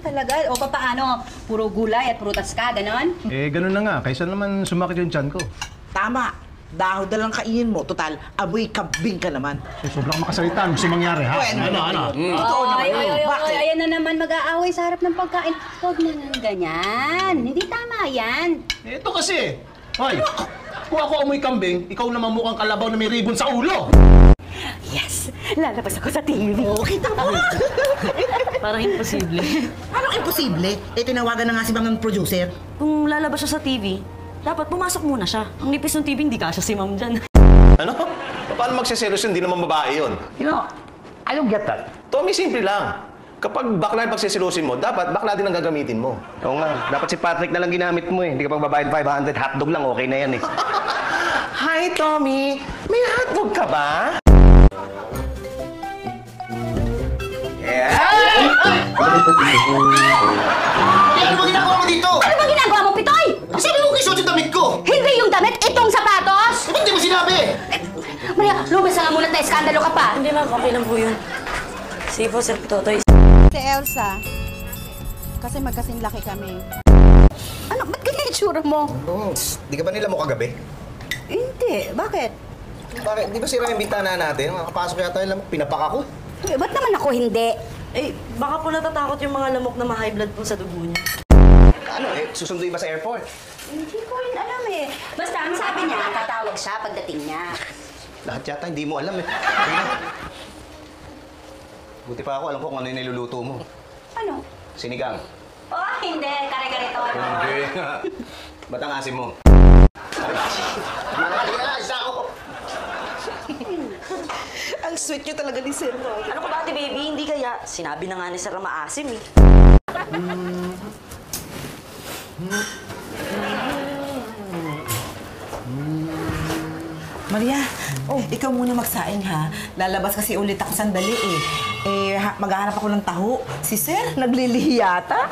talaga. O paano? Puro gulay at prutas ka, ganon? Eh, ganun na nga. Kaysa naman sumakit yung tiyan ko. Tama. Dahil na lang kainin mo. Total, amoy kambing ka naman. Eh, sobrang makasalita. Gusto mangyari, ha? Ano? Totoo naman. Bakit? Ayan na naman mag-aaway sa harap ng pagkain. Huwag na nang ganyan. Hindi tama yan. Eh, ito kasi. Hoy, kung ako amoy kambing, ikaw naman mukhang kalabaw na may ribbon sa ulo. Yes! Lalabas ako sa TV. Kita mo. Parang imposible. Anong imposible? Eh, tinawagan na nga si ma'am ng producer. Kung lalabas siya sa TV, dapat pumasok muna siya. Ang nipis ng TV, hindi kasya si ma'am dyan. Ano? Paano magsiselos yun? Hindi naman babae yun. You know, I don't get that. Tommy, simple lang. Kapag bakla yung pagsiselosin mo, dapat bakla din ang gagamitin mo. Oo nga, dapat si Patrick na lang ginamit mo eh. Hindi ka pang babayad 500, hotdog lang, okay na yan eh. Hi, Tommy! May hotdog ka ba? Ano ba ginagawa mo dito? Ano ba ginagawa mo, Pitoy? Sabi mo kisuot yung damit ko! Hindi yung damit, itong sapatos! Ba't di mo sinabi? Maria, lumas na nga muna tayo, skandalo ka pa. Hindi ma'am, okay lang po yun. Sige po, Sir Totoy. Si Elsa. Kasi magkasinlaki kami. Ano, ba't ganyan itsura mo? Di ka ba nila mo kagabi? Hindi, bakit? Bakit? Di ba sira yung bintana natin? Makakapasok yata yung lamok. Pinapak ako. Eh, ba't naman ako hindi? Eh, baka po natatakot yung mga lamok na ma-high blood po sa dugo niya. Ano eh? Susunduin ba sa airport? Hindi ko rin alam eh. Basta ang sabi niya, tatawag siya pagdating niya. Lahat yata hindi mo alam eh. Sige na. Buti pa ako, alam ko kung ano yung niluluto mo. Ano? Sinigang. Oh, hindi. Kare-karito. Hindi nga. Ba't ang asim mo? Ang sweet niyo talaga ni Sir, no? Ano ka ba, ate baby? Hindi kaya. Sinabi na nga ni Sir na maasim eh. Maria, ikaw muna magsaing ha. Lalabas kasi ulit ako sandali eh. Maghahanap ako ng taho. Si Sir, naglilihi yata.